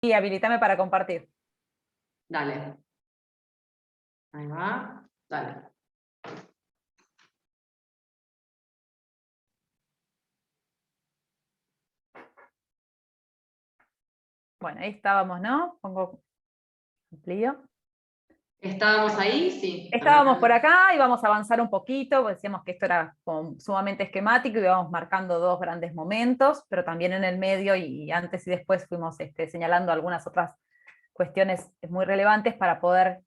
Y habilitame para compartir. Dale. Ahí va. Dale. Bueno, ahí estábamos, ¿no? Pongo amplío. ¿Estábamos ahí? Sí. Estábamos por acá y vamos a avanzar un poquito, porque decíamos que esto era como sumamente esquemático y íbamos marcando dos grandes momentos, pero también en el medio y antes y después fuimos señalando algunas otras cuestiones muy relevantes para poder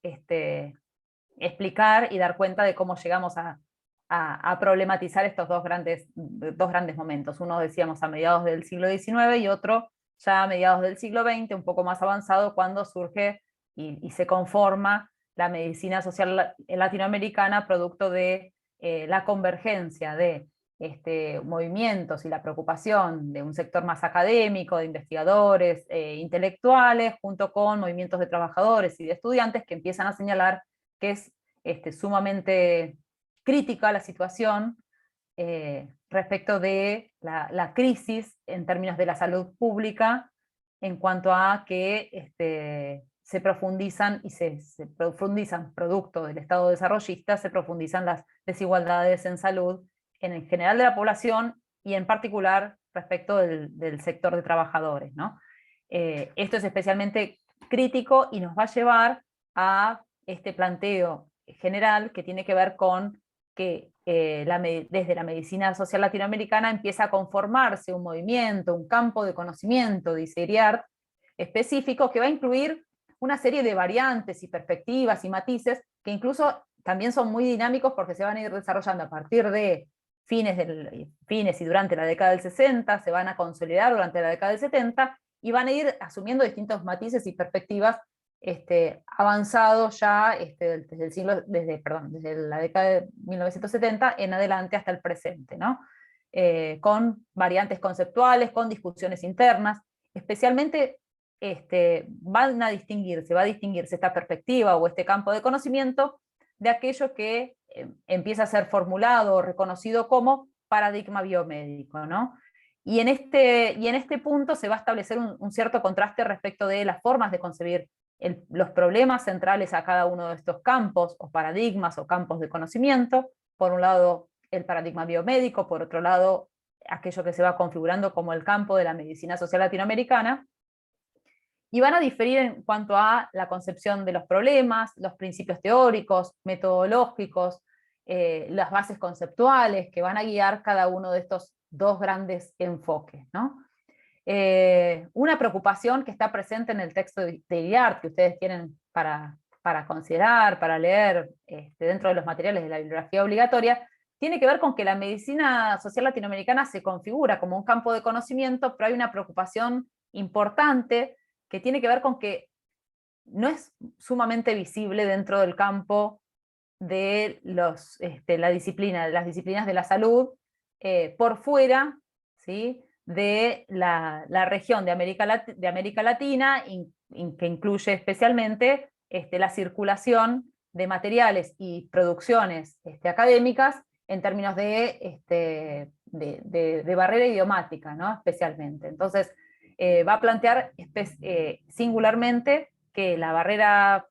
explicar y dar cuenta de cómo llegamos a problematizar estos dos grandes momentos. Uno decíamos a mediados del siglo XIX y otro ya a mediados del siglo XX, un poco más avanzado, cuando surge y se conforma la medicina social latinoamericana, producto de la convergencia de movimientos y la preocupación de un sector más académico, de investigadores, intelectuales, junto con movimientos de trabajadores y de estudiantes que empiezan a señalar que es sumamente crítica la situación respecto de la crisis en términos de la salud pública, en cuanto a que se profundizan y se profundizan, producto del Estado desarrollista, se profundizan las desigualdades en salud en el general de la población y en particular respecto del sector de trabajadores, ¿no? Esto es especialmente crítico y nos va a llevar a este planteo general que tiene que ver con que desde la medicina social latinoamericana empieza a conformarse un movimiento, un campo de conocimiento, dice Iriart, específico que va a incluir una serie de variantes y perspectivas y matices que incluso también son muy dinámicos porque se van a ir desarrollando a partir de fines y durante la década del 60, se van a consolidar durante la década del 70 y van a ir asumiendo distintos matices y perspectivas avanzado ya desde la década de 1970 en adelante hasta el presente, ¿no? Con variantes conceptuales, con discusiones internas, especialmente va a distinguirse esta perspectiva o este campo de conocimiento de aquello que empieza a ser formulado o reconocido como paradigma biomédico, ¿no? Y en este punto se va a establecer un cierto contraste respecto de las formas de concebir los problemas centrales a cada uno de estos campos, o paradigmas, o campos de conocimiento. Por un lado, el paradigma biomédico, por otro lado, aquello que se va configurando como el campo de la medicina social latinoamericana, y van a diferir en cuanto a la concepción de los problemas, los principios teóricos, metodológicos, las bases conceptuales que van a guiar cada uno de estos dos grandes enfoques, ¿no? Una preocupación que está presente en el texto de Iriart, que ustedes tienen para considerar, para leer dentro de los materiales de la bibliografía obligatoria, tiene que ver con que la medicina social latinoamericana se configura como un campo de conocimiento, pero hay una preocupación importante que tiene que ver con que no es sumamente visible dentro del campo de las disciplinas de la salud, por fuera, ¿sí?, de la región de América Latina, que incluye especialmente la circulación de materiales y producciones académicas en términos de barrera idiomática, ¿no? Especialmente. Entonces, va a plantear singularmente que la barrera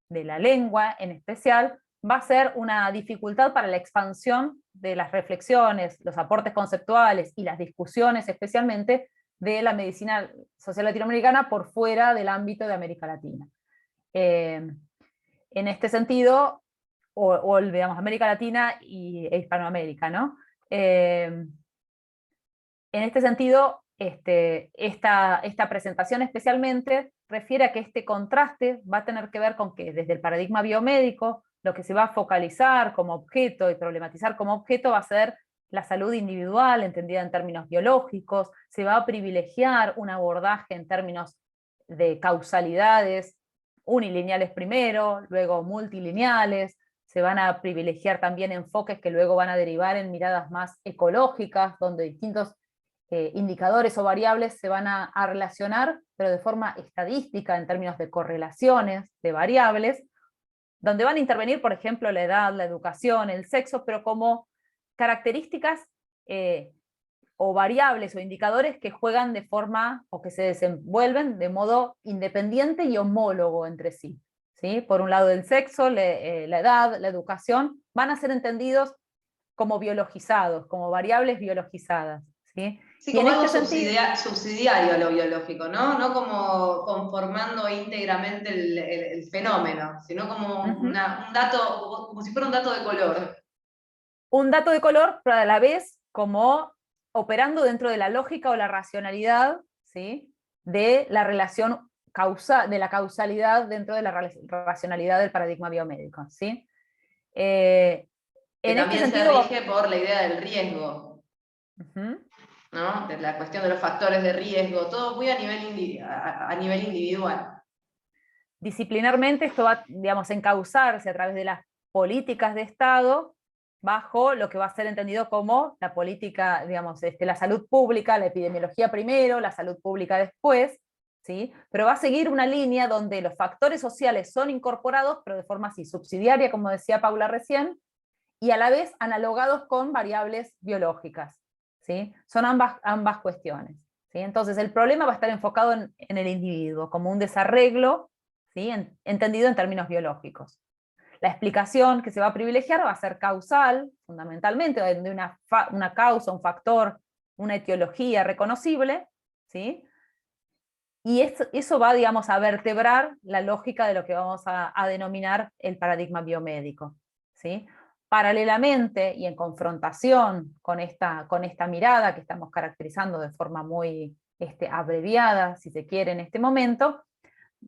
de la lengua en especial va a ser una dificultad para la expansión de las reflexiones, los aportes conceptuales y las discusiones especialmente de la medicina social latinoamericana por fuera del ámbito de América Latina. En este sentido, digamos, América Latina e Hispanoamérica, ¿no? En este sentido, esta presentación especialmente refiere a que este contraste va a tener que ver con que desde el paradigma biomédico, lo que se va a focalizar como objeto y problematizar como objeto va a ser la salud individual, entendida en términos biológicos, se va a privilegiar un abordaje en términos de causalidades unilineales primero, luego multilineales, se van a privilegiar también enfoques que luego van a derivar en miradas más ecológicas, donde distintos indicadores o variables se van a relacionar, pero de forma estadística en términos de correlaciones de variables, donde van a intervenir, por ejemplo, la edad, la educación, el sexo, pero como características o variables o indicadores que juegan de forma o que se desenvuelven de modo independiente y homólogo entre sí. ¿Sí? Por un lado el sexo, la edad, la educación, van a ser entendidos como biologizados, como variables biologizadas. ¿Sí? Sí, Y en como algo este sentido, subsidiario a lo biológico, ¿no? No como conformando íntegramente el fenómeno, sino como uh-huh, un dato, como si fuera un dato de color. un dato de color, pero a la vez como operando dentro de la lógica o la racionalidad, ¿sí? De la relación de la causalidad dentro de la racionalidad del paradigma biomédico. ¿Sí? Que En este también se sentido, rige por la idea del riesgo, uh-huh, ¿no? De la cuestión de los factores de riesgo, todo muy a nivel individual. disciplinarmente esto va, digamos, a encauzarse a través de las políticas de Estado bajo lo que va a ser entendido como la política, digamos, la salud pública, la epidemiología primero, la salud pública después, ¿sí? Pero va a seguir una línea donde los factores sociales son incorporados, pero de forma así subsidiaria, como decía Paula recién, y a la vez analogados con variables biológicas, ¿sí? Son ambas cuestiones, ¿sí? Entonces el problema va a estar enfocado en el individuo, como un desarreglo, ¿sí? Entendido en términos biológicos. La explicación que se va a privilegiar va a ser causal, fundamentalmente, de una causa, un factor, una etiología reconocible, ¿sí? Y eso va, digamos, a vertebrar la lógica de lo que vamos a denominar el paradigma biomédico, ¿sí? Paralelamente y en confrontación con esta mirada que estamos caracterizando de forma muy abreviada, si se quiere, en este momento,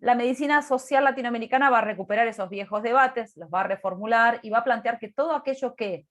la medicina social latinoamericana va a recuperar esos viejos debates, los va a reformular y va a plantear que todo aquello que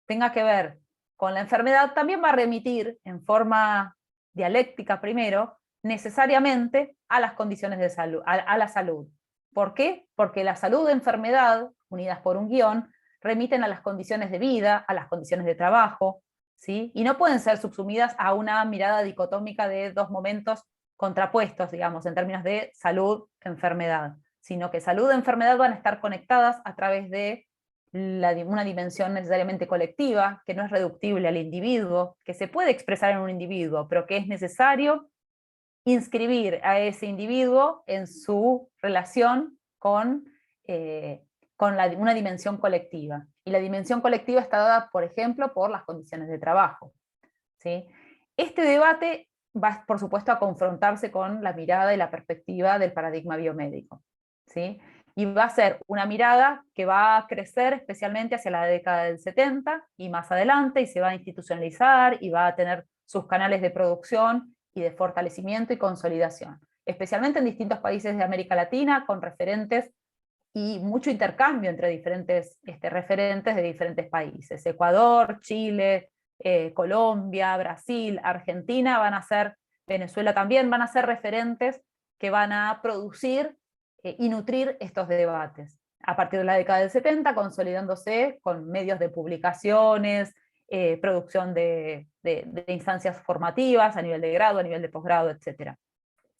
tenga que ver con la enfermedad también va a remitir en forma dialéctica primero, necesariamente a las condiciones de salud, a la salud. ¿Por qué? Porque la salud de enfermedad, unidas por un guión, remiten a las condiciones de vida, a las condiciones de trabajo, ¿sí? Y no pueden ser subsumidas a una mirada dicotómica de dos momentos contrapuestos, digamos, en términos de salud-enfermedad, sino que salud-enfermedad van a estar conectadas a través de una dimensión necesariamente colectiva, que no es reductible al individuo, que se puede expresar en un individuo, pero que es necesario inscribir a ese individuo en su relación con una dimensión colectiva. Y la dimensión colectiva está dada, por ejemplo, por las condiciones de trabajo, ¿sí? Este debate va, por supuesto, a confrontarse con la mirada y la perspectiva del paradigma biomédico, ¿sí? Y va a ser una mirada que va a crecer especialmente hacia la década del 70 y más adelante, y se va a institucionalizar y va a tener sus canales de producción y de fortalecimiento y consolidación, especialmente en distintos países de América Latina, con referentes y mucho intercambio entre diferentes referentes de diferentes países. Ecuador, Chile, Colombia, Brasil, Argentina van a ser, Venezuela también, van a ser referentes que van a producir y nutrir estos debates. A partir de la década del 70, consolidándose con medios de publicaciones, producción de instancias formativas a nivel de grado, a nivel de posgrado, etc.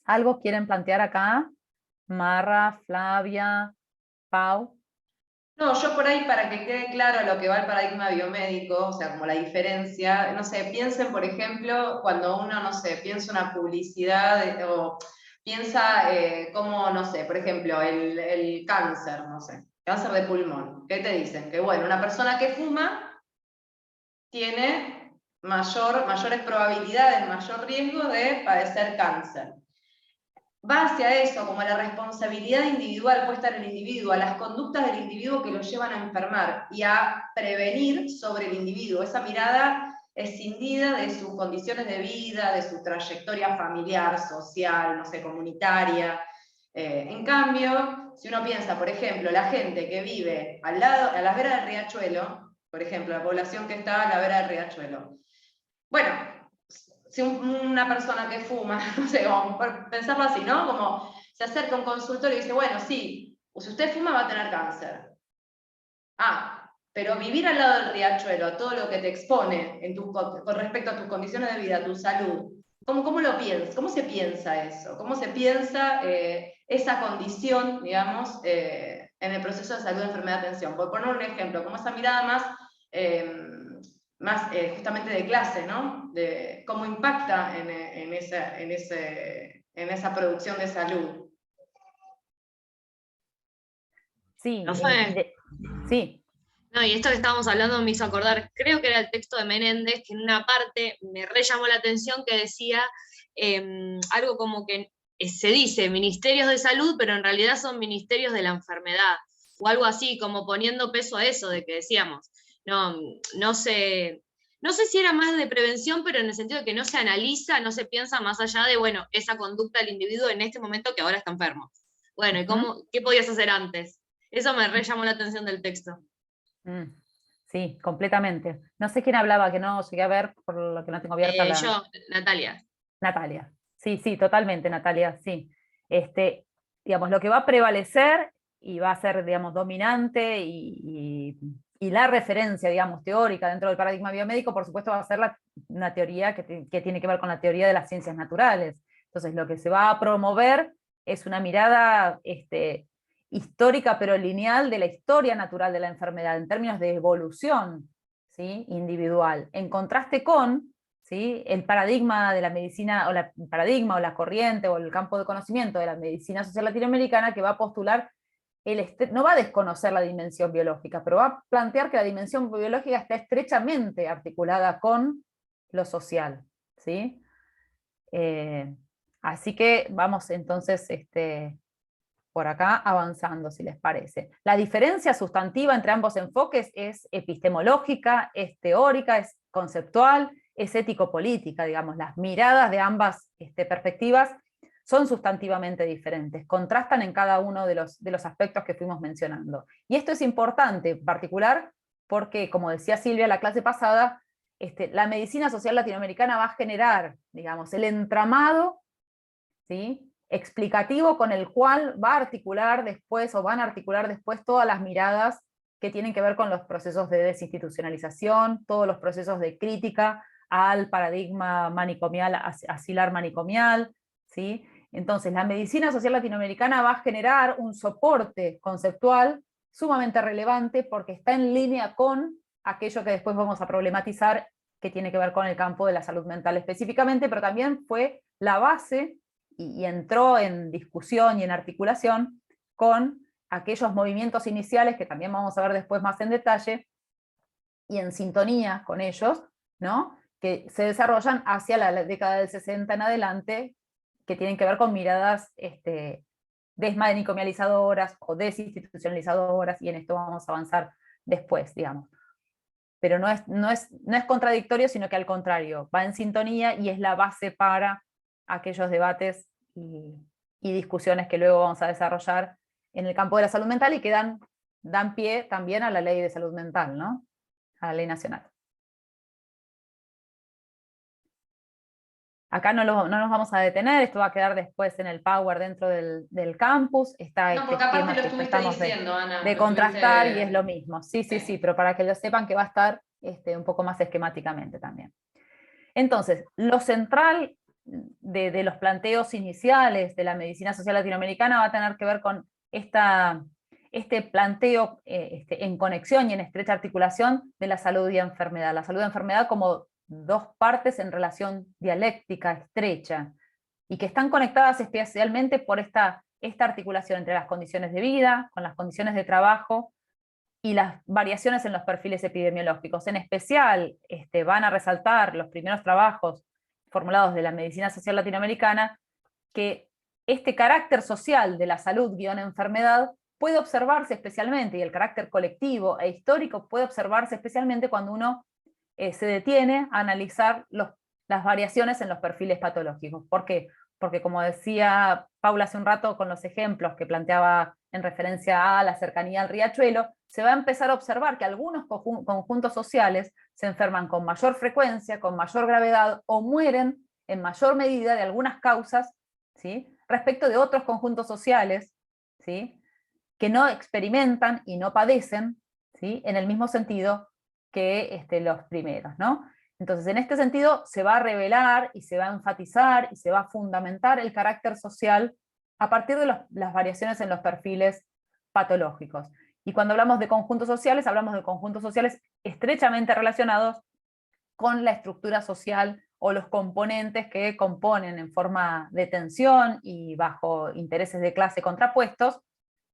¿Algo quieren plantear acá? Marra, Flavia, Pau. No, yo por ahí, para que quede claro lo que va el paradigma biomédico, o sea, como la diferencia, no sé, piensen, por ejemplo, cuando uno, no sé, piensa una publicidad o piensa como, no sé, por ejemplo, el cáncer, no sé, cáncer de pulmón. ¿Qué te dicen? Que bueno, una persona que fuma tiene mayores probabilidades, mayor riesgo de padecer cáncer. Va hacia eso, como la responsabilidad individual puesta en el individuo, a las conductas del individuo que lo llevan a enfermar y a prevenir sobre el individuo. Esa mirada escindida de sus condiciones de vida, de su trayectoria familiar, social, no sé, comunitaria. En cambio, si uno piensa, por ejemplo, la gente que vive al lado, a las veras del riachuelo, por ejemplo, la población que está a la vera del riachuelo. Bueno, si una persona que fuma, no sé, como por pensarlo así, ¿no? Como se acerca a un consultorio y dice, bueno, sí, si usted fuma va a tener cáncer. Ah, pero vivir al lado del riachuelo, todo lo que te expone con respecto a tus condiciones de vida, tu salud, ¿cómo lo piensas? ¿Cómo se piensa eso? ¿Cómo se piensa esa condición, digamos, en el proceso de salud, enfermedad, atención? Por poner un ejemplo, como esa mirada más más justamente de clase, ¿no? De cómo impacta en esa producción de salud. Sí, ¿No fue? sí. No, y esto que estábamos hablando me hizo acordar, creo que era el texto de Menéndez, que en una parte me re llamó la atención que decía algo como que se dice ministerios de salud, pero en realidad son ministerios de la enfermedad, o algo así, como poniendo peso a eso de que decíamos. No, no sé, no sé si era más de prevención, pero en el sentido de que no se analiza, no se piensa más allá de, bueno, esa conducta del individuo en este momento que ahora está enfermo. Bueno, ¿y qué podías hacer antes? Eso me re llamó la atención del texto. Sí, completamente. No sé quién hablaba, que no llegué a ver, por lo que no tengo abierta la... Yo, Natalia. Natalia. Sí, sí, totalmente, Natalia, sí. Digamos, lo que va a prevalecer y va a ser, digamos, dominante y la referencia, digamos, teórica dentro del paradigma biomédico, por supuesto, va a ser una teoría que tiene que ver con la teoría de las ciencias naturales. Entonces, lo que se va a promover es una mirada histórica pero lineal de la historia natural de la enfermedad, en términos de evolución, ¿sí?, individual, en contraste con, ¿sí?, el paradigma de la medicina, o el paradigma o la corriente o el campo de conocimiento de la medicina social latinoamericana, que va a postular, no va a desconocer la dimensión biológica, pero va a plantear que la dimensión biológica está estrechamente articulada con lo social, ¿sí? Así que vamos entonces por acá avanzando, si les parece. La diferencia sustantiva entre ambos enfoques es epistemológica, es teórica, es conceptual, es ético-política, digamos. Las miradas de ambas perspectivas son sustantivamente diferentes, contrastan en cada uno de los aspectos que fuimos mencionando. Y esto es importante, en particular, porque, como decía Silvia en la clase pasada, la medicina social latinoamericana va a generar, digamos, el entramado, ¿sí?, explicativo con el cual va a articular después, o van a articular después, todas las miradas que tienen que ver con los procesos de desinstitucionalización, todos los procesos de crítica al paradigma manicomial, asilar manicomial, ¿sí? Entonces, la medicina social latinoamericana va a generar un soporte conceptual sumamente relevante, porque está en línea con aquello que después vamos a problematizar, que tiene que ver con el campo de la salud mental específicamente, pero también fue la base y entró en discusión y en articulación con aquellos movimientos iniciales, que también vamos a ver después más en detalle, y en sintonía con ellos, ¿no?, que se desarrollan hacia la década del 60 en adelante, que tienen que ver con miradas desmanicomializadoras o desinstitucionalizadoras, y en esto vamos a avanzar después, digamos. Pero no es contradictorio, sino que al contrario, va en sintonía y es la base para aquellos debates y discusiones que luego vamos a desarrollar en el campo de la salud mental, y que dan pie también a la ley de salud mental, ¿no?, a la ley nacional. Acá no nos vamos a detener, esto va a quedar después en el Power dentro del campus. Está No, porque aparte lo estuviste diciendo, Ana. de contrastar, y es lo mismo. Sí, pero para que lo sepan, que va a estar un poco más esquemáticamente también. Entonces, lo central de los planteos iniciales de la medicina social latinoamericana va a tener que ver con este planteo en conexión y en estrecha articulación de la salud y enfermedad. La salud y enfermedad como dos partes en relación dialéctica, estrecha, y que están conectadas especialmente por esta articulación entre las condiciones de vida, con las condiciones de trabajo, y las variaciones en los perfiles epidemiológicos. En especial van a resaltar los primeros trabajos formulados de la medicina social latinoamericana, que este carácter social de la salud-enfermedad puede observarse especialmente, y el carácter colectivo e histórico puede observarse especialmente cuando uno se detiene a analizar las variaciones en los perfiles patológicos. ¿Por qué? Porque, como decía Paula hace un rato con los ejemplos que planteaba en referencia a la cercanía al riachuelo, se va a empezar a observar que algunos conjuntos sociales se enferman con mayor frecuencia, con mayor gravedad, o mueren en mayor medida de algunas causas, ¿sí?, respecto de otros conjuntos sociales, ¿sí?, que no experimentan y no padecen, ¿sí?, en el mismo sentido que los primeros, ¿no? Entonces, en este sentido, se va a revelar y se va a enfatizar y se va a fundamentar el carácter social a partir de las variaciones en los perfiles patológicos. Y cuando hablamos de conjuntos sociales, hablamos de conjuntos sociales estrechamente relacionados con la estructura social o los componentes que componen en forma de tensión y bajo intereses de clase contrapuestos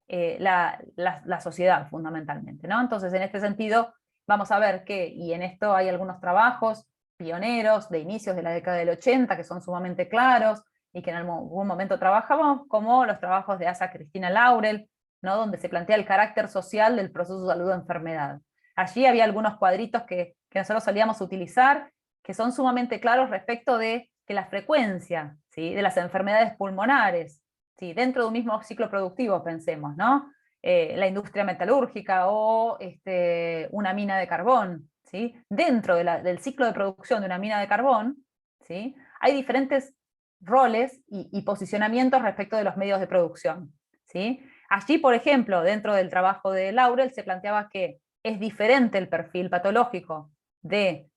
la sociedad fundamentalmente, ¿no? Entonces, en este sentido, vamos a ver que, y en esto hay algunos trabajos pioneros de inicios de la década del 80 que son sumamente claros y que en algún momento trabajamos, como los trabajos de Asa Cristina Laurel, ¿no? Donde se plantea el carácter social del proceso de salud-enfermedad. Allí había algunos cuadritos que nosotros solíamos utilizar, que son sumamente claros respecto de que la frecuencia, ¿sí?, de las enfermedades pulmonares, ¿sí?, dentro de un mismo ciclo productivo, pensemos, ¿no? La industria metalúrgica o una mina de carbón, ¿sí? Dentro del ciclo de producción de una mina de carbón, ¿sí?, hay diferentes roles y posicionamientos respecto de los medios de producción, ¿sí? Allí, por ejemplo, dentro del trabajo de Laurel se planteaba que es diferente el perfil patológico de,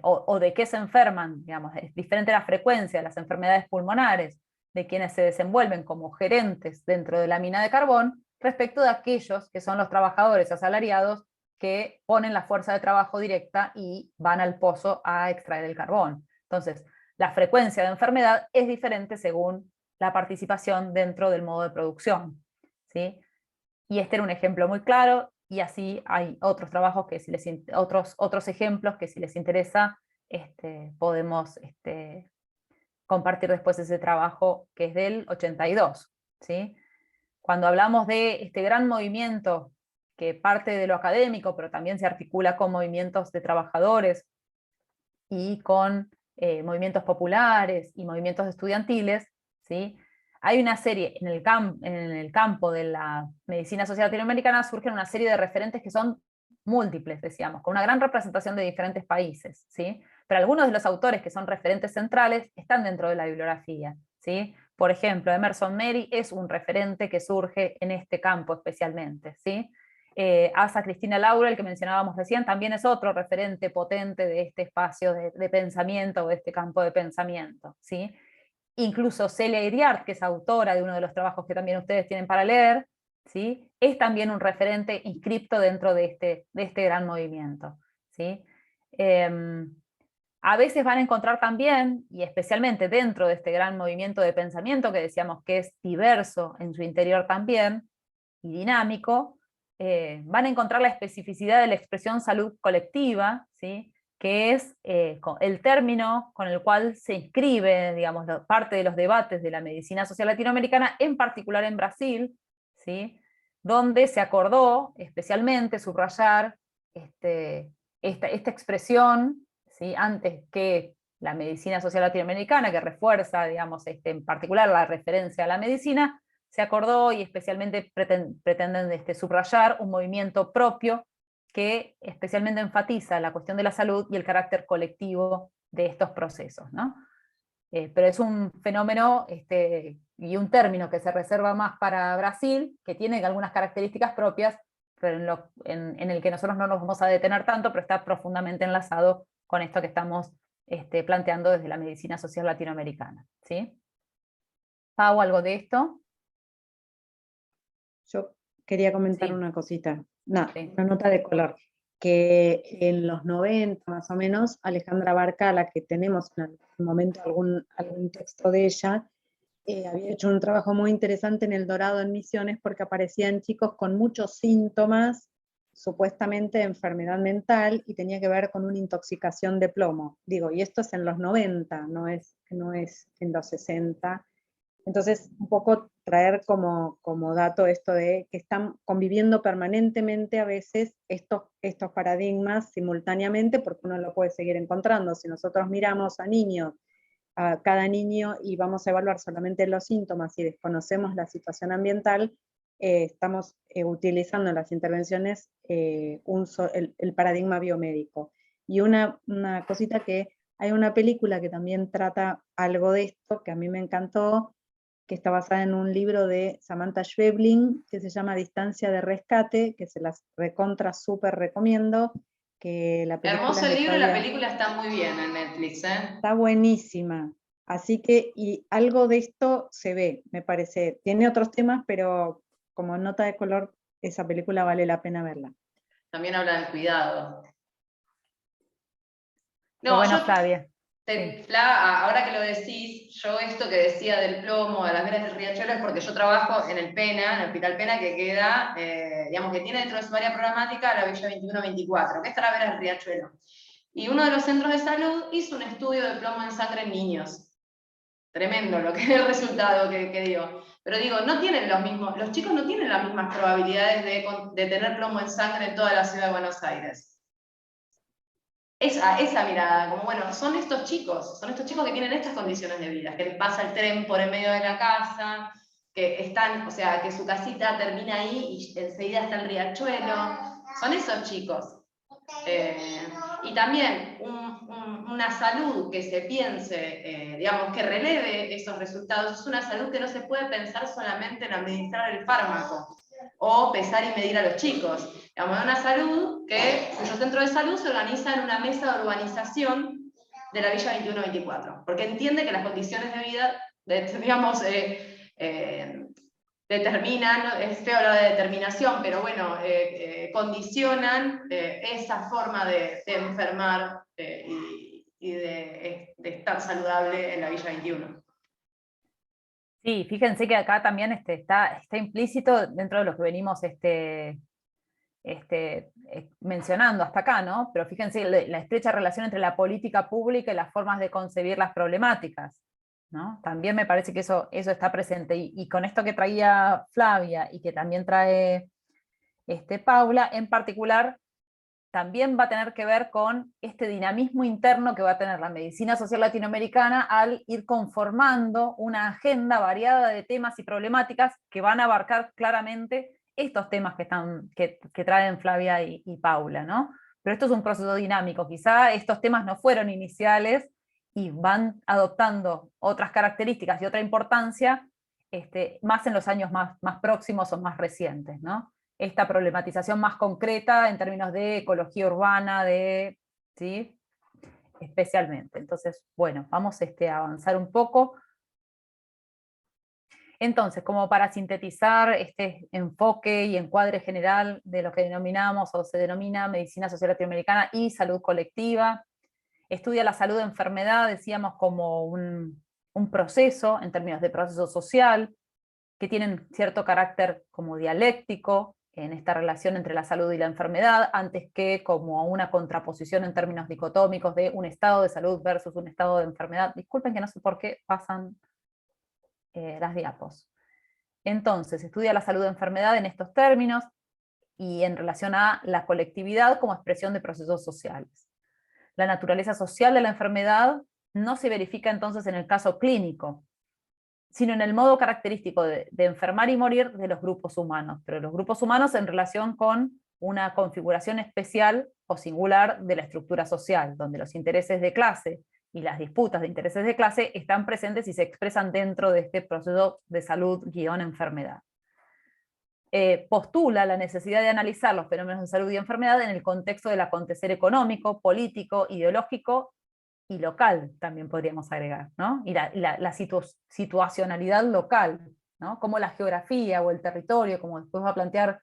o de qué se enferman, digamos, es diferente la frecuencia de las enfermedades pulmonares de quienes se desenvuelven como gerentes dentro de la mina de carbón, respecto de aquellos que son los trabajadores asalariados que ponen la fuerza de trabajo directa y van al pozo a extraer el carbón. Entonces, la frecuencia de enfermedad es diferente según la participación dentro del modo de producción, ¿sí? Y este era un ejemplo muy claro, y así hay otros trabajos que si les, otros ejemplos que si les interesa, podemos compartir después ese trabajo que es del 82, ¿sí? Cuando hablamos de este gran movimiento que parte de lo académico, pero también se articula con movimientos de trabajadores y con movimientos populares y movimientos estudiantiles, ¿sí? Hay una serie, en el campo de la medicina social latinoamericana surgen una serie de referentes que son múltiples, decíamos, con una gran representación de diferentes países, ¿sí? Pero algunos de los autores que son referentes centrales están dentro de la bibliografía, ¿sí? Por ejemplo, Emerson Mary es un referente que surge en este campo especialmente, ¿sí? Asa Cristina Laurel, que mencionábamos recién, también es otro referente potente de este espacio de pensamiento, o de este campo de pensamiento, ¿sí? Incluso Celia Iriart, que es autora de uno de los trabajos que también ustedes tienen para leer, ¿sí?, es también un referente inscripto dentro de este gran movimiento, ¿sí? A veces van a encontrar también, y especialmente dentro de este gran movimiento de pensamiento, que decíamos que es diverso en su interior también, y dinámico, van a encontrar la especificidad de la expresión salud colectiva, ¿sí?, que es el término con el cual se inscribe, digamos, parte de los debates de la medicina social latinoamericana, en particular en Brasil, ¿sí?, donde se acordó especialmente subrayar esta expresión, ¿sí?, antes que la medicina social latinoamericana, que refuerza, digamos, en particular la referencia a la medicina, se acordó y especialmente pretenden subrayar un movimiento propio que especialmente enfatiza la cuestión de la salud y el carácter colectivo de estos procesos, ¿no? Pero es un fenómeno y un término que se reserva más para Brasil, que tiene algunas características propias, pero en el que nosotros no nos vamos a detener tanto, pero está profundamente enlazado con esto que estamos planteando desde la medicina social latinoamericana, ¿sí? Pau, ¿algo de esto? Yo quería comentar Sí. una cosita, Sí. una nota de color, que en los 90 más o menos, Alejandra Barca, a la que tenemos en algún momento algún texto de ella, había hecho un trabajo muy interesante en El Dorado en Misiones, porque aparecían chicos con muchos síntomas, supuestamente de enfermedad mental, y tenía que ver con una intoxicación de plomo. Digo, y esto es en los 90, no es en los 60. Entonces, un poco traer como dato esto de que están conviviendo permanentemente a veces estos paradigmas simultáneamente, porque uno lo puede seguir encontrando. Si nosotros miramos a cada niño y vamos a evaluar solamente los síntomas y desconocemos la situación ambiental, estamos utilizando en las intervenciones el paradigma biomédico. Y una cosita, que hay una película que también trata algo de esto, que a mí me encantó, que está basada en un libro de Samantha Schweblin, que se llama Distancia de Rescate, que se las súper recomiendo. Que la película Hermoso es el de libro, Claudia. la película está muy bien en Netflix, ¿eh? Está buenísima. Así que, y algo de esto se ve, me parece. Tiene otros temas, pero como nota de color, esa película vale la pena verla. También habla del cuidado. Pero No, bueno, yo, Flavia. Ahora que lo decís, yo esto que decía del plomo, de las venas del riachuelo, es porque yo trabajo en el PENA, en el Hospital Pena, que queda, digamos, que tiene dentro de su área programática la Villa 21-24, que está la vena del riachuelo. Y uno de los centros de salud hizo un estudio de plomo en sangre en niños. Tremendo lo que es el resultado que dio. Pero digo, no tienen los mismos, los chicos no tienen las mismas probabilidades de tener plomo en sangre en toda la ciudad de Buenos Aires. Esa mirada, como bueno, son estos chicos que tienen estas condiciones de vida, que les pasa el tren por el medio de la casa, que están, o sea, que su casita termina ahí y enseguida está el riachuelo, son esos chicos. Y también una salud que se piense, digamos, que releve esos resultados, es una salud que no se puede pensar solamente en administrar el fármaco o pesar y medir a los chicos. Digamos, una salud cuyo centro de salud se organiza en una mesa de urbanización de la Villa 21-24, porque entiende que las condiciones de vida, digamos, determinan, es feo hablar de determinación, pero bueno, condicionan esa forma de enfermar y de estar saludable en la Villa 21. Sí, fíjense que acá también está implícito dentro de lo que venimos mencionando hasta acá, ¿no? Pero fíjense la estrecha relación entre la política pública y las formas de concebir las problemáticas, ¿no? También me parece que eso está presente, y con esto que traía Flavia y que también trae Paula, en particular, también va a tener que ver con este dinamismo interno que va a tener la medicina social latinoamericana al ir conformando una agenda variada de temas y problemáticas que van a abarcar claramente estos temas que traen Flavia y Paula, ¿no? Pero esto es un proceso dinámico, quizá estos temas no fueron iniciales y van adoptando otras características y otra importancia más en los años más próximos o más recientes, ¿no? Esta problematización más concreta en términos de ecología urbana, ¿sí? Especialmente. Entonces, bueno, vamos a avanzar un poco. Entonces, como para sintetizar este enfoque y encuadre general de lo que denominamos o se denomina medicina social latinoamericana y salud colectiva, estudia la salud de enfermedad, decíamos, como un proceso, en términos de proceso social, que tienen cierto carácter como dialéctico en esta relación entre la salud y la enfermedad, antes que como una contraposición en términos dicotómicos de un estado de salud versus un estado de enfermedad. Disculpen que no sé por qué pasan las diapos. Entonces, estudia la salud de enfermedad en estos términos y en relación a la colectividad como expresión de procesos sociales. La naturaleza social de la enfermedad no se verifica entonces en el caso clínico, sino en el modo característico de enfermar y morir de los grupos humanos, pero los grupos humanos en relación con una configuración especial o singular de la estructura social, donde los intereses de clase y las disputas de intereses de clase están presentes y se expresan dentro de este proceso de salud-enfermedad. Postula la necesidad de analizar los fenómenos de salud y enfermedad en el contexto del acontecer económico, político, ideológico y local, también podríamos agregar, ¿no? Y la situacionalidad local, ¿no? Como la geografía o el territorio, como después va a plantear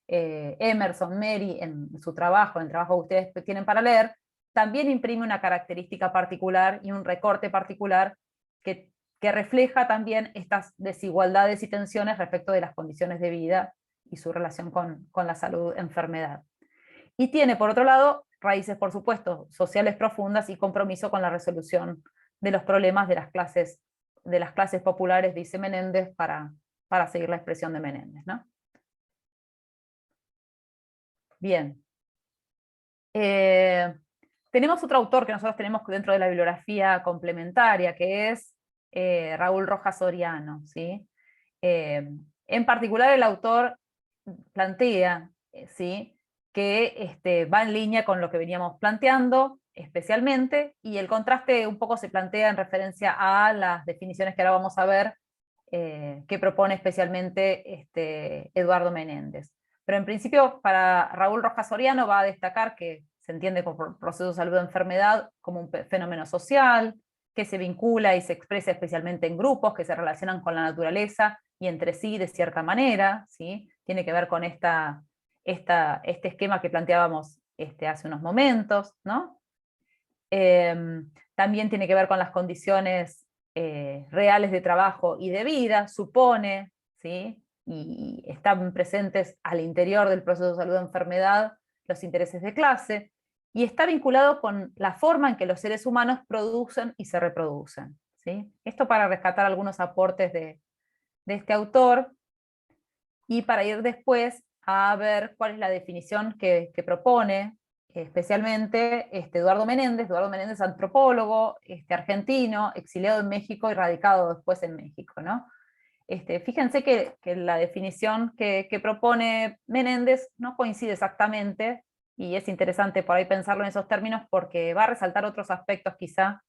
Emerson, Mary en su trabajo, en el trabajo que ustedes tienen para leer, también imprime una característica particular y un recorte particular que refleja también estas desigualdades y tensiones respecto de las condiciones de vida y su relación con la salud-enfermedad. Y tiene, por otro lado, raíces, por supuesto, sociales profundas y compromiso con la resolución de los problemas de las clases populares, dice Menéndez, para seguir la expresión de Menéndez, ¿no? Bien. Tenemos otro autor que nosotros tenemos dentro de la bibliografía complementaria, que es Raúl Rojas Soriano, ¿sí? En particular, el autor plantea, ¿sí?, que va en línea con lo que veníamos planteando especialmente, y el contraste un poco se plantea en referencia a las definiciones que ahora vamos a ver, que propone especialmente Eduardo Menéndez. Pero en principio, para Raúl Rojas Soriano va a destacar que se entiende como proceso de salud-enfermedad como un fenómeno social, que se vincula y se expresa especialmente en grupos que se relacionan con la naturaleza y entre sí de cierta manera, ¿sí? Tiene que ver con este esquema que planteábamos hace unos momentos, ¿no? También tiene que ver con las condiciones reales de trabajo y de vida, supone, ¿sí? Y están presentes al interior del proceso de salud-enfermedad los intereses de clase, y está vinculado con la forma en que los seres humanos producen y se reproducen, ¿sí? Esto para rescatar algunos aportes de este autor, y para ir después a ver cuál es la definición que propone, especialmente Eduardo Menéndez. Eduardo Menéndez, antropólogo argentino, exiliado en México y radicado después en México, ¿no? Fíjense que la definición que propone Menéndez no coincide exactamente, y es interesante por ahí pensarlo en esos términos, porque va a resaltar otros aspectos quizá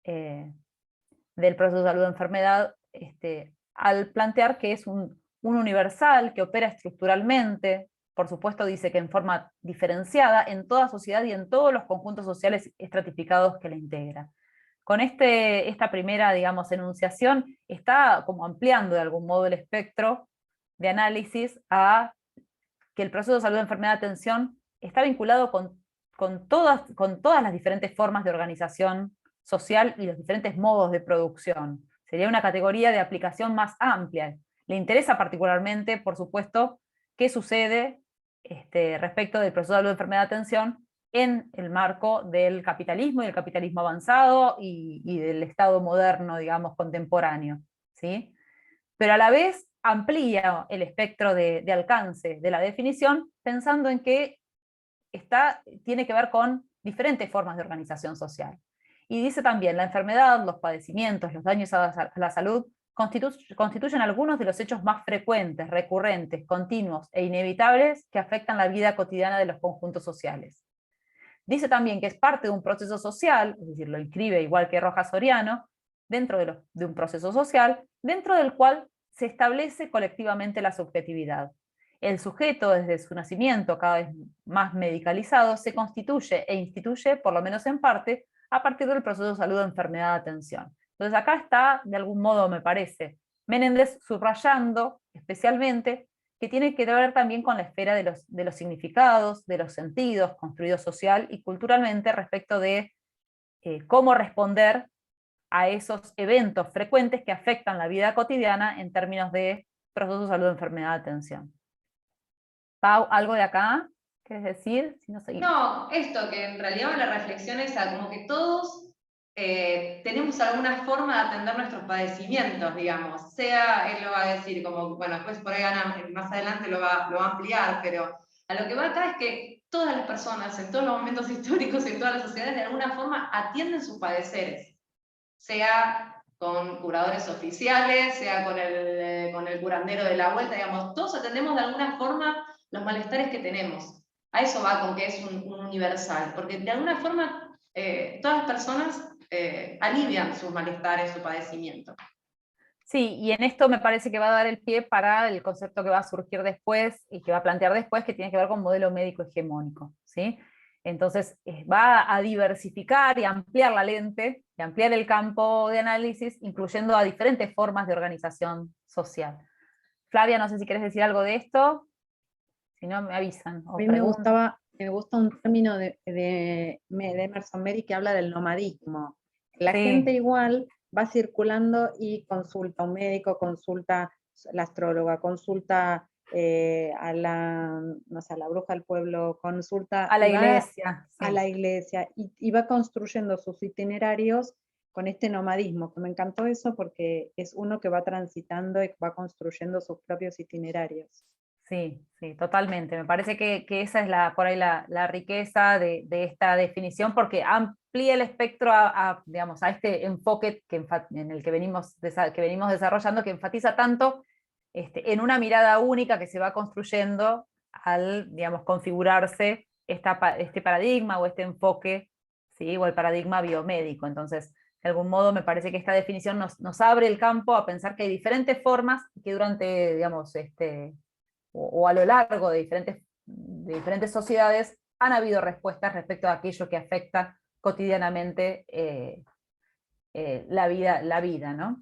del proceso de salud-enfermedad, al plantear que es un universal que opera estructuralmente. Por supuesto dice que en forma diferenciada en toda sociedad y en todos los conjuntos sociales estratificados que la integran. Con esta primera, digamos, enunciación, está como ampliando de algún modo el espectro de análisis a que el proceso de salud-enfermedad de atención está vinculado con todas las diferentes formas de organización social y los diferentes modos de producción. Sería una categoría de aplicación más amplia. Le interesa particularmente, por supuesto, qué sucede respecto del proceso de salud-enfermedad de atención en el marco del capitalismo y del capitalismo avanzado y del Estado moderno, digamos, contemporáneo, ¿sí? Pero a la vez amplía el espectro de alcance de la definición, pensando en que tiene que ver con diferentes formas de organización social. Y dice también, la enfermedad, los padecimientos, los daños a la salud constituyen algunos de los hechos más frecuentes, recurrentes, continuos e inevitables que afectan la vida cotidiana de los conjuntos sociales. Dice también que es parte de un proceso social, es decir, lo inscribe igual que Rojas Soriano, dentro de un proceso social, dentro del cual se establece colectivamente la subjetividad. El sujeto, desde su nacimiento cada vez más medicalizado, se constituye e instituye, por lo menos en parte, a partir del proceso de salud, enfermedad, atención. Entonces acá está, de algún modo me parece, Menéndez subrayando especialmente que tiene que ver también con la esfera de los significados, de los sentidos, construidos social y culturalmente, respecto de cómo responder a esos eventos frecuentes que afectan la vida cotidiana en términos de procesos de salud, enfermedad, atención. Pau, ¿algo de acá? ¿Quieres decir? Si no, seguimos. No, esto, que en realidad la reflexión es como que todos tenemos alguna forma de atender nuestros padecimientos, digamos. Sea, él lo va a decir, como, bueno, después por ahí más adelante lo va a ampliar, pero a lo que va acá es que todas las personas, en todos los momentos históricos y en todas las sociedades, de alguna forma atienden sus padeceres. Sea con curadores oficiales, sea con el curandero de la vuelta, digamos, todos atendemos de alguna forma los malestares que tenemos. A eso va con que es un universal, porque de alguna forma todas las personas alivian sus malestares, su padecimiento. Sí, y en esto me parece que va a dar el pie para el concepto que va a surgir después y que va a plantear después, que tiene que ver con modelo médico hegemónico, ¿sí? Entonces va a diversificar y ampliar la lente, y ampliar el campo de análisis, incluyendo a diferentes formas de organización social. Flavia, no sé si quieres decir algo de esto, si no me avisan. A mí me gusta un término de Emerson Mary que habla del nomadismo. La gente igual va circulando y consulta a un médico, consulta a la astróloga, consulta a la bruja del pueblo, consulta a la iglesia. A la iglesia, y va construyendo sus itinerarios con este nomadismo, que me encantó eso porque es uno que va transitando y va construyendo sus propios itinerarios. Sí, sí, totalmente. Me parece que esa es por ahí la riqueza de esta definición, porque amplía el espectro digamos, a este enfoque en el que venimos desarrollando, que enfatiza tanto en una mirada única que se va construyendo al, digamos, configurarse este paradigma o este enfoque, ¿sí? O el paradigma biomédico. Entonces, de algún modo me parece que esta definición nos abre el campo a pensar que hay diferentes formas que durante, digamos, o a lo largo de diferentes sociedades han habido respuestas respecto a aquello que afecta cotidianamente la vida, ¿no?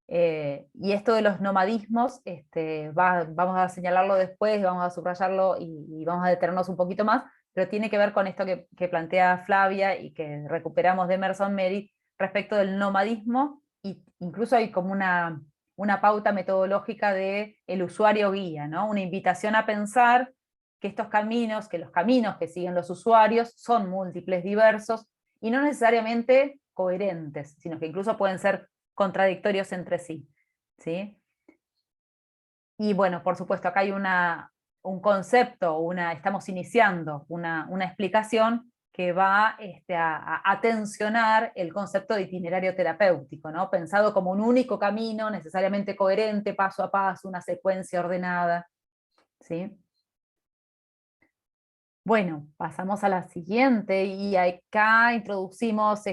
Y esto de los nomadismos, vamos a señalarlo después, vamos a subrayarlo y vamos a detenernos un poquito más, pero tiene que ver con esto que plantea Flavia y que recuperamos de Emerson Mary respecto del nomadismo, y incluso hay como una pauta metodológica de el usuario guía, ¿no? Una invitación a pensar que estos caminos, que los caminos que siguen los usuarios son múltiples, diversos, y no necesariamente coherentes, sino que incluso pueden ser contradictorios entre sí, ¿sí? Y bueno, por supuesto, acá hay un concepto, estamos iniciando una explicación que va a tensionar el concepto de itinerario terapéutico, ¿no? Pensado como un único camino, necesariamente coherente, paso a paso, una secuencia ordenada, ¿sí? Bueno, pasamos a la siguiente, y acá introducimos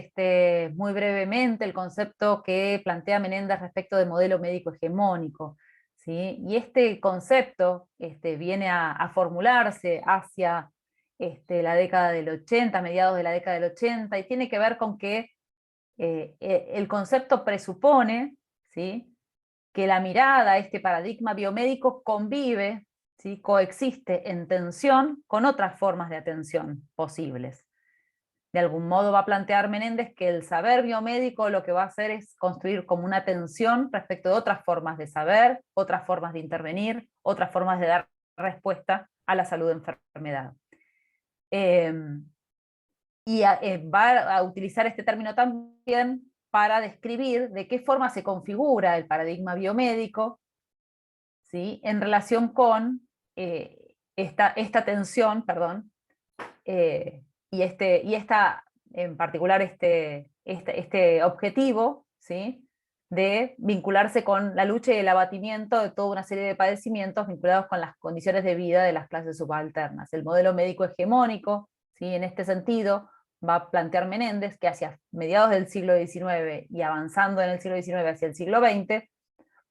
muy brevemente el concepto que plantea Menéndez respecto de modelo médico hegemónico, ¿sí? Y este concepto viene a formularse hacia la década del 80, mediados de la década del 80, y tiene que ver con que el concepto presupone, ¿sí?, que la mirada, este paradigma biomédico convive, ¿sí?, coexiste en tensión con otras formas de atención posibles. De algún modo va a plantear Menéndez que el saber biomédico lo que va a hacer es construir como una tensión respecto de otras formas de saber, otras formas de intervenir, otras formas de dar respuesta a la salud de enfermedad. Va a utilizar este término también para describir de qué forma se configura el paradigma biomédico, ¿sí?, en relación con esta tensión, perdón, y esta, en particular este objetivo, ¿sí?, de vincularse con la lucha y el abatimiento de toda una serie de padecimientos vinculados con las condiciones de vida de las clases subalternas. El modelo médico hegemónico, ¿sí?, en este sentido, va a plantear Menéndez que hacia mediados del siglo XIX y avanzando en el siglo XIX hacia el siglo XX,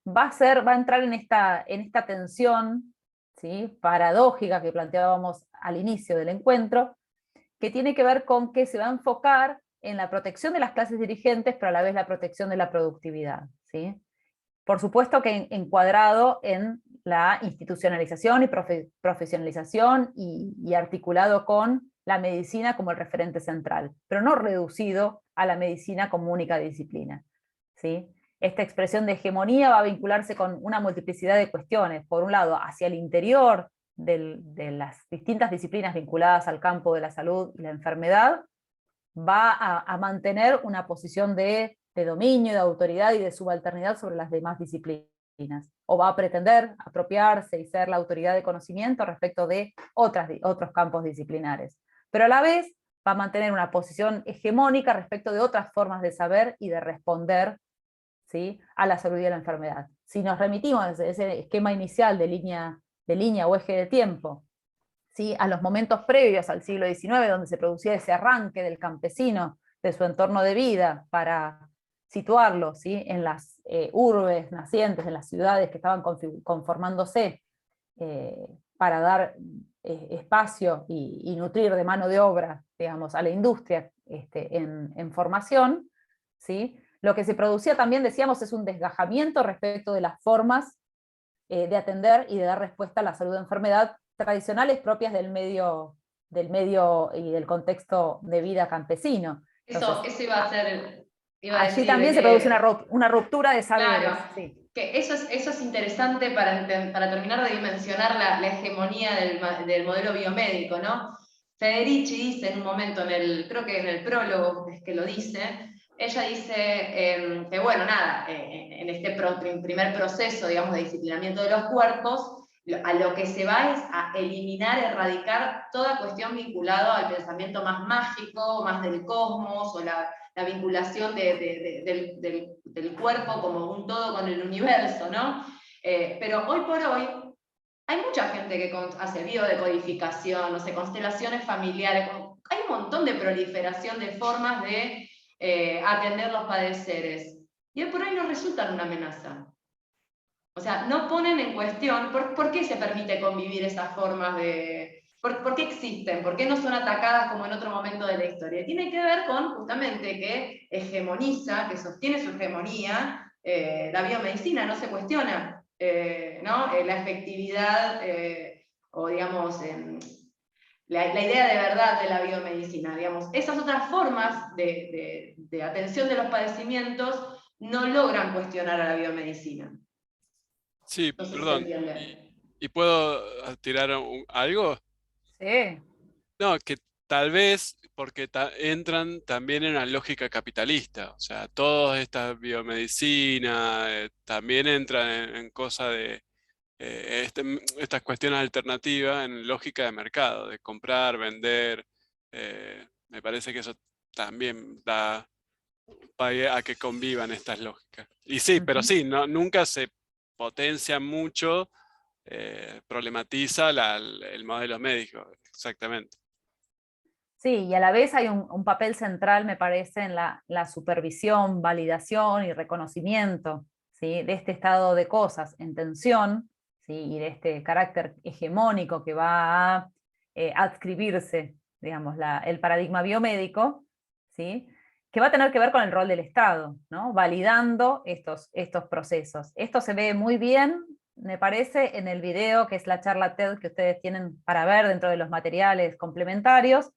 va a entrar en esta tensión, ¿sí?, paradójica que planteábamos al inicio del encuentro, que tiene que ver con que se va a enfocar en la protección de las clases dirigentes, pero a la vez la protección de la productividad, ¿sí? Por supuesto que encuadrado en la institucionalización y profesionalización y articulado con la medicina como el referente central, pero no reducido a la medicina como única disciplina, ¿sí? Esta expresión de hegemonía va a vincularse con una multiplicidad de cuestiones, por un lado hacia el interior de las distintas disciplinas vinculadas al campo de la salud y la enfermedad, va a mantener una posición de dominio, de autoridad y de subalternidad sobre las demás disciplinas, o va a pretender apropiarse y ser la autoridad de conocimiento respecto de otros campos disciplinares, pero a la vez va a mantener una posición hegemónica respecto de otras formas de saber y de responder, ¿sí?, a la salud y a la enfermedad. Si nos remitimos a ese esquema inicial de línea o eje de tiempo, ¿sí?, a los momentos previos al siglo XIX, donde se producía ese arranque del campesino de su entorno de vida para situarlo, ¿sí?, en las urbes nacientes, en las ciudades que estaban conformándose para dar espacio y nutrir de mano de obra, digamos, a la industria en formación, ¿sí?, lo que se producía también, decíamos, es un desgajamiento respecto de las formas de atender y de dar respuesta a la salud de enfermedad tradicionales propias del medio y del contexto de vida campesino. Entonces, eso iba a ser, allí también se produce una ruptura de saberes. Claro, sí. que eso es interesante para terminar de dimensionar la hegemonía del modelo biomédico, ¿no? Federici dice en un momento, creo que en el prólogo es que lo dice, ella dice que bueno, nada, en este primer proceso, digamos, de disciplinamiento de los cuerpos, a lo que se va es a eliminar, erradicar toda cuestión vinculada al pensamiento más mágico, más del cosmos, o la vinculación del cuerpo como un todo con el universo, ¿no? Pero hoy por hoy hay mucha gente que hace biodecodificación, no sé, constelaciones familiares, hay un montón de proliferación de formas de atender los padeceres. Y hoy por hoy no resultan una amenaza. O sea, no ponen en cuestión por qué se permite convivir esas formas de... ¿Por qué existen? ¿Por qué no son atacadas como en otro momento de la historia? Tiene que ver con, justamente, que hegemoniza, que sostiene su hegemonía, la biomedicina no se cuestiona, ¿no? La efectividad, o digamos, la idea de verdad de la biomedicina, digamos. Esas otras formas de atención de los padecimientos no logran cuestionar a la biomedicina. Sí, No sé si se perdón. entiende. ¿Y puedo tirar algo? Sí. No, que tal vez porque entran también en la lógica capitalista, o sea, toda esta biomedicina también entran en cosas de estas cuestiones alternativas en lógica de mercado, de comprar, vender. Me parece que eso también da pie a que convivan estas lógicas. Y sí, pero sí, nunca se potencia mucho, problematiza el modelo médico, exactamente. Sí, y a la vez hay un papel central, me parece, en la supervisión, validación y reconocimiento, ¿sí?, de este estado de cosas en tensión, ¿sí?, y de este carácter hegemónico que va a adscribirse, digamos, el paradigma biomédico, ¿sí?, que va a tener que ver con el rol del Estado, ¿no?, validando estos procesos. Esto se ve muy bien, me parece, en el video, que es la charla TED que ustedes tienen para ver dentro de los materiales complementarios,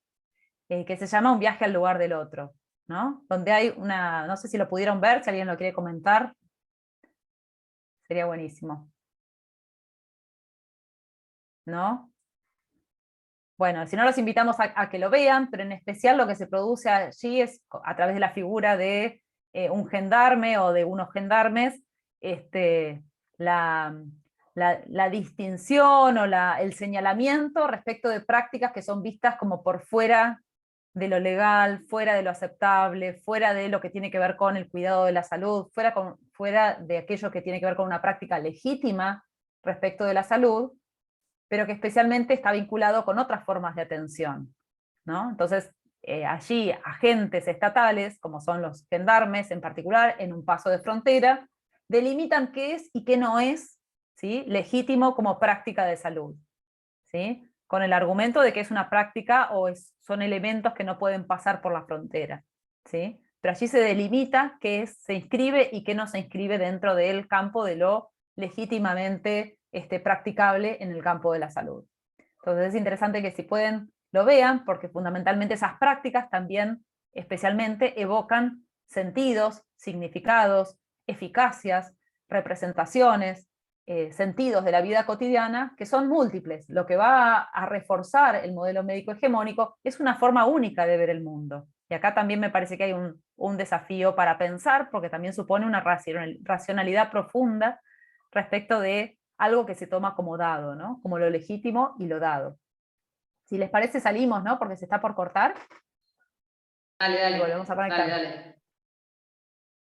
que se llama Un viaje al lugar del otro, ¿no? Donde hay no sé si lo pudieron ver, si alguien lo quiere comentar, sería buenísimo. ¿No? Bueno, si no, los invitamos a que lo vean, pero en especial lo que se produce allí es a través de la figura de un gendarme o de unos gendarmes, la distinción o el señalamiento respecto de prácticas que son vistas como por fuera de lo legal, fuera de lo aceptable, fuera de lo que tiene que ver con el cuidado de la salud, fuera de aquello que tiene que ver con una práctica legítima respecto de la salud, pero que especialmente está vinculado con otras formas de atención, ¿no? Entonces, allí agentes estatales, como son los gendarmes en particular, en un paso de frontera, delimitan qué es y qué no es, ¿sí?, legítimo como práctica de salud, ¿sí?, con el argumento de que es una práctica o son elementos que no pueden pasar por la frontera, ¿sí? Pero allí se delimita qué se inscribe y qué no se inscribe dentro del campo de lo legítimamente practicable en el campo de la salud. Entonces es interesante que si pueden lo vean, porque fundamentalmente esas prácticas también especialmente evocan sentidos, significados, eficacias, representaciones, sentidos de la vida cotidiana que son múltiples. Lo que va a reforzar el modelo médico hegemónico es una forma única de ver el mundo. Y acá también me parece que hay un desafío para pensar, porque también supone una racionalidad profunda respecto de algo que se toma como dado, ¿no?, como lo legítimo y lo dado. Si les parece, salimos, ¿no?, porque se está por cortar. Dale, Y volvemos a conectar. dale.